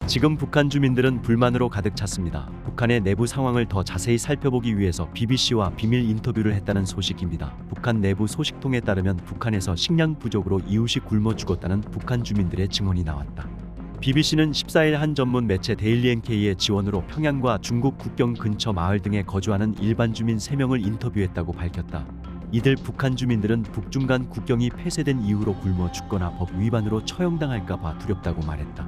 지금 북한 주민들은 불만으로 가득 찼습니다. 북한의 내부 상황을 더 자세히 살펴보기 위해서 BBC와 비밀 인터뷰를 했다는 소식입니다. 북한 내부 소식통에 따르면 북한에서 식량 부족으로 이웃이 굶어 죽었다는 북한 주민들의 증언이 나왔다. BBC는 14일 한 전문 매체 데일리 NK의 지원으로 평양과 중국 국경 근처 마을 등에 거주하는 일반 주민 3명을 인터뷰했다고 밝혔다. 이들 북한 주민들은 북중 간 국경이 폐쇄된 이후로 굶어 죽거나 법 위반으로 처형당할까 봐 두렵다고 말했다.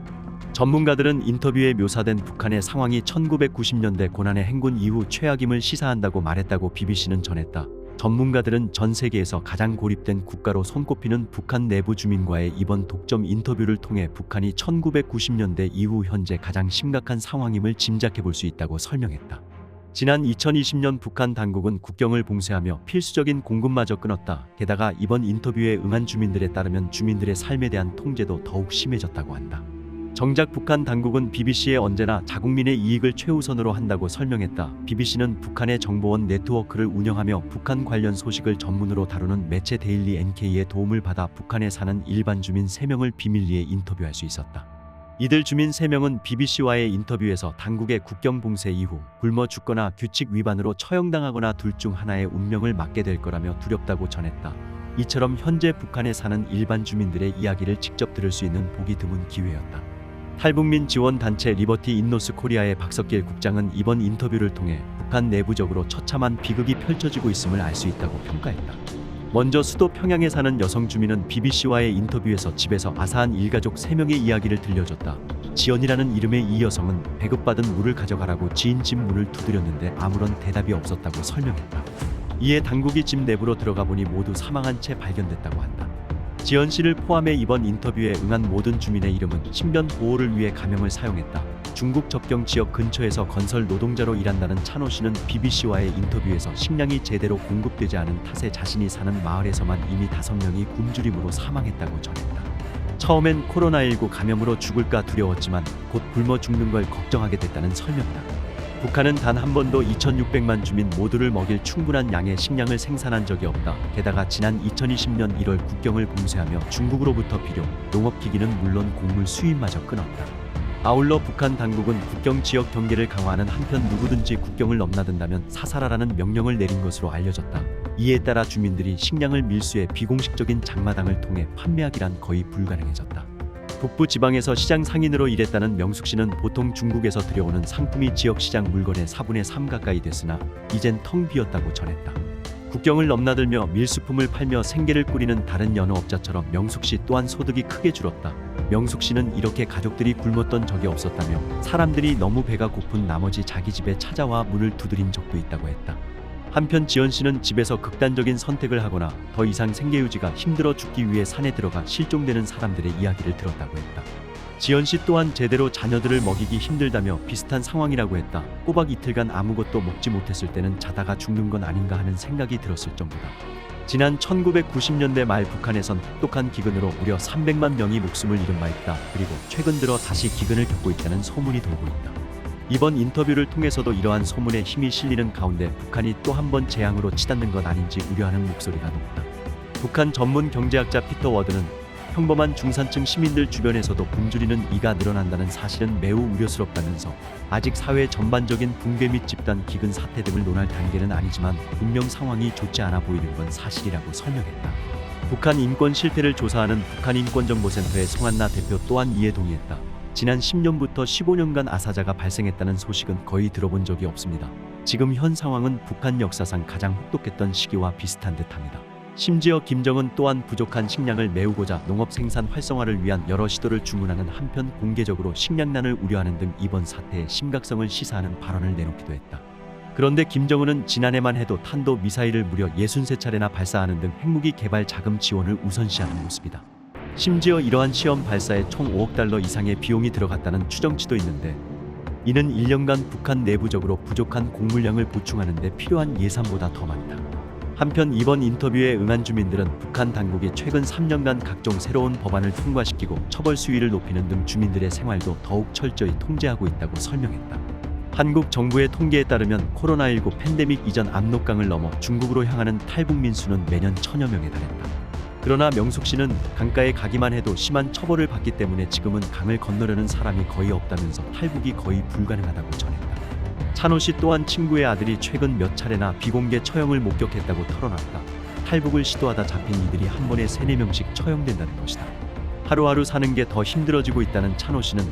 전문가들은 인터뷰에 묘사된 북한의 상황이 1990년대 고난의 행군 이후 최악임을 시사한다고 말했다고 BBC는 전했다. 전문가들은 전 세계에서 가장 고립된 국가로 손꼽히는 북한 내부 주민과의 이번 독점 인터뷰를 통해 북한이 1990년대 이후 현재 가장 심각한 상황임을 짐작해 볼 수 있다고 설명했다. 지난 2020년 북한 당국은 국경을 봉쇄하며 필수적인 공급마저 끊었다. 게다가 이번 인터뷰에 응한 주민들에 따르면 주민들의 삶에 대한 통제도 더욱 심해졌다고 한다. 정작 북한 당국은 BBC에 언제나 자국민의 이익을 최우선으로 한다고 설명했다. BBC는 북한의 정보원 네트워크를 운영하며 북한 관련 소식을 전문으로 다루는 매체 데일리 NK의 도움을 받아 북한에 사는 일반 주민 3명을 비밀리에 인터뷰할 수 있었다. 이들 주민 3명은 BBC와의 인터뷰에서 당국의 국경 봉쇄 이후 굶어 죽거나 규칙 위반으로 처형당하거나 둘 중 하나의 운명을 맞게 될 거라며 두렵다고 전했다. 이처럼 현재 북한에 사는 일반 주민들의 이야기를 직접 들을 수 있는 보기 드문 기회였다. 탈북민 지원 단체 리버티 인 노스 코리아의 박석길 국장은 이번 인터뷰를 통해 북한 내부적으로 처참한 비극이 펼쳐지고 있음을 알 수 있다고 평가했다. 먼저 수도 평양에 사는 여성 주민은 BBC와의 인터뷰에서 집에서 아사한 일가족 3명의 이야기를 들려줬다. 지연이라는 이름의 이 여성은 배급받은 물을 가져가라고 지인 집 문을 두드렸는데 아무런 대답이 없었다고 설명했다. 이에 당국이 집 내부로 들어가 보니 모두 사망한 채 발견됐다고 한다. 지연 씨를 포함해 이번 인터뷰에 응한 모든 주민의 이름은 신변 보호를 위해 가명을 사용했다. 중국 접경 지역 근처에서 건설 노동자로 일한다는 찬호 씨는 BBC와의 인터뷰에서 식량이 제대로 공급되지 않은 탓에 자신이 사는 마을에서만 이미 5명이 굶주림으로 사망했다고 전했다. 처음엔 코로나19 감염으로 죽을까 두려웠지만 곧 굶어 죽는 걸 걱정하게 됐다는 설명이다. 북한은 단 한 번도 2,600만 주민 모두를 먹일 충분한 양의 식량을 생산한 적이 없다. 게다가 지난 2020년 1월 국경을 봉쇄하며 중국으로부터 비료, 농업기기는 물론 곡물 수입마저 끊었다. 아울러 북한 당국은 국경 지역 경계를 강화하는 한편 누구든지 국경을 넘나든다면 사살하라는 명령을 내린 것으로 알려졌다. 이에 따라 주민들이 식량을 밀수해 비공식적인 장마당을 통해 판매하기란 거의 불가능해졌다. 북부 지방에서 시장 상인으로 일했다는 명숙 씨는 보통 중국에서 들여오는 상품이 지역 시장 물건의 4분의 3 가까이 됐으나 이젠 텅 비었다고 전했다. 국경을 넘나들며 밀수품을 팔며 생계를 꾸리는 다른 여느 업자처럼 명숙 씨 또한 소득이 크게 줄었다. 명숙 씨는 이렇게 가족들이 굶었던 적이 없었다며 사람들이 너무 배가 고픈 나머지 자기 집에 찾아와 문을 두드린 적도 있다고 했다. 한편 지연 씨는 집에서 극단적인 선택을 하거나 더 이상 생계 유지가 힘들어 죽기 위해 산에 들어가 실종되는 사람들의 이야기를 들었다고 했다. 지연 씨 또한 제대로 자녀들을 먹이기 힘들다며 비슷한 상황이라고 했다. 꼬박 이틀간 아무것도 먹지 못했을 때는 자다가 죽는 건 아닌가 하는 생각이 들었을 정도다. 지난 1990년대 말 북한에선 혹독한 기근으로 무려 300만 명이 목숨을 잃은 바 있다. 그리고 최근 들어 다시 기근을 겪고 있다는 소문이 돌고 있다. 이번 인터뷰를 통해서도 이러한 소문에 힘이 실리는 가운데 북한이 또 한 번 재앙으로 치닫는 것 아닌지 우려하는 목소리가 높다. 북한 전문 경제학자 피터 워드는 평범한 중산층 시민들 주변에서도 굶주리는 이가 늘어난다는 사실은 매우 우려스럽다면서 아직 사회 전반적인 붕괴 및 집단 기근 사태 등을 논할 단계는 아니지만 분명 상황이 좋지 않아 보이는 건 사실이라고 설명했다. 북한 인권 실태를 조사하는 북한인권정보센터의 송한나 대표 또한 이에 동의했다. 지난 10년부터 15년간 아사자가 발생했다는 소식은 거의 들어본 적이 없습니다. 지금 현 상황은 북한 역사상 가장 혹독했던 시기와 비슷한 듯합니다. 심지어 김정은 또한 부족한 식량을 메우고자 농업 생산 활성화를 위한 여러 시도를 주문하는 한편 공개적으로 식량난을 우려하는 등 이번 사태의 심각성을 시사하는 발언을 내놓기도 했다. 그런데 김정은은 지난해만 해도 탄도 미사일을 무려 63차례나 발사하는 등 핵무기 개발 자금 지원을 우선시하는 모습이다. 심지어 이러한 시험 발사에 총 5억 달러 이상의 비용이 들어갔다는 추정치도 있는데 이는 1년간 북한 내부적으로 부족한 곡물량을 보충하는 데 필요한 예산보다 더 많다. 한편 이번 인터뷰에 응한 주민들은 북한 당국이 최근 3년간 각종 새로운 법안을 통과시키고 처벌 수위를 높이는 등 주민들의 생활도 더욱 철저히 통제하고 있다고 설명했다. 한국 정부의 통계에 따르면 코로나19 팬데믹 이전 압록강을 넘어 중국으로 향하는 탈북민 수는 매년 1000여 명에 달했다. 그러나 명숙 씨는 강가에 가기만 해도 심한 처벌을 받기 때문에 지금은 강을 건너려는 사람이 거의 없다면서 탈북이 거의 불가능하다고 전했다. 찬호 씨 또한 친구의 아들이 최근 몇 차례나 비공개 처형을 목격했다고 털어놨다. 탈북을 시도하다 잡힌 이들이 한 번에 3-4명씩 처형된다는 것이다. 하루하루 사는 게 더 힘들어지고 있다는 찬호 씨는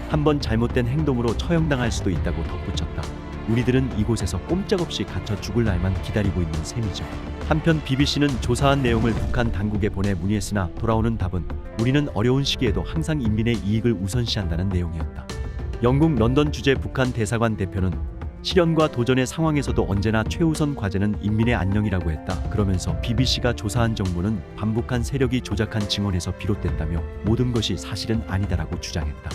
한 번 잘못된 행동으로 처형당할 수도 있다고 덧붙였다. 우리들은 이곳에서 꼼짝없이 갇혀 죽을 날만 기다리고 있는 셈이죠. 한편 BBC는 조사한 내용을 북한 당국에 보내 문의했으나 돌아오는 답은 우리는 어려운 시기에도 항상 인민의 이익을 우선시한다는 내용이었다. 영국 런던 주재 북한 대사관 대표는 실현과 도전의 상황에서도 언제나 최우선 과제는 인민의 안녕이라고 했다. 그러면서 BBC가 조사한 정보는 반북한 세력이 조작한 증언에서 비롯됐다며 모든 것이 사실은 아니다라고 주장했다.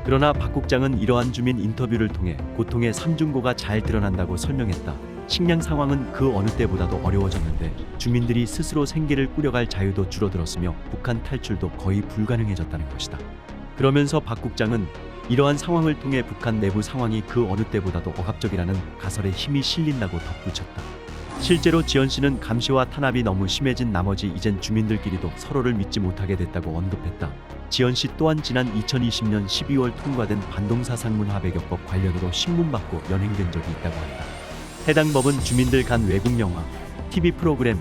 그러나 박 국장은 이러한 주민 인터뷰를 통해 고통의 삼중고가 잘 드러난다고 설명했다. 식량 상황은 그 어느 때보다도 어려워졌는데 주민들이 스스로 생계를 꾸려갈 자유도 줄어들었으며 북한 탈출도 거의 불가능해졌다는 것이다. 그러면서 박 국장은 이러한 상황을 통해 북한 내부 상황이 그 어느 때보다도 억압적이라는 가설에 힘이 실린다고 덧붙였다. 실제로 지연 씨는 감시와 탄압이 너무 심해진 나머지 이젠 주민들끼리도 서로를 믿지 못하게 됐다고 언급했다. 지연 씨 또한 지난 2020년 12월 통과된 반동사상문화배격법 관련으로 신문받고 연행된 적이 있다고 한다. 해당 법은 주민들 간 외국 영화, TV 프로그램,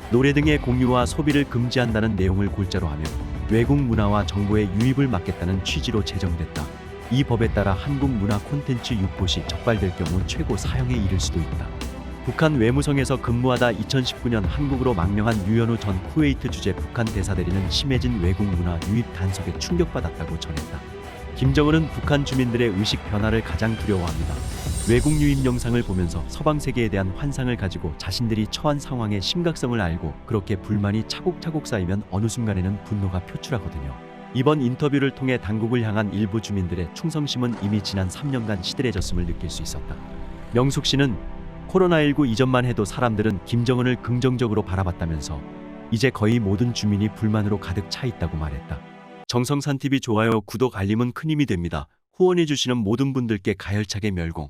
노래 등의 공유와 소비를 금지한다는 내용을 골자로 하며 외국 문화와 정보의 유입을 막겠다는 취지로 제정됐다. 이 법에 따라 한국 문화 콘텐츠 유포시 적발될 경우 최고 사형에 이를 수도 있다. 북한 외무성에서 근무하다 2019년 한국으로 망명한 유현우 전 쿠웨이트 주재 북한 대사대리는 심해진 외국 문화 유입 단속에 충격받았다고 전했다. 김정은은 북한 주민들의 의식 변화를 가장 두려워합니다. 외국 유입 영상을 보면서 서방 세계에 대한 환상을 가지고 자신들이 처한 상황의 심각성을 알고 그렇게 불만이 차곡차곡 쌓이면 어느 순간에는 분노가 표출하거든요. 이번 인터뷰를 통해 당국을 향한 일부 주민들의 충성심은 이미 지난 3년간 시들해졌음을 느낄 수 있었다. 명숙 씨는 코로나19 이전만 해도 사람들은 김정은을 긍정적으로 바라봤다면서 이제 거의 모든 주민이 불만으로 가득 차 있다고 말했다. 정성산TV 좋아요, 구독, 알림은 큰 힘이 됩니다. 후원해주시는 모든 분들께 가열차게 멸공.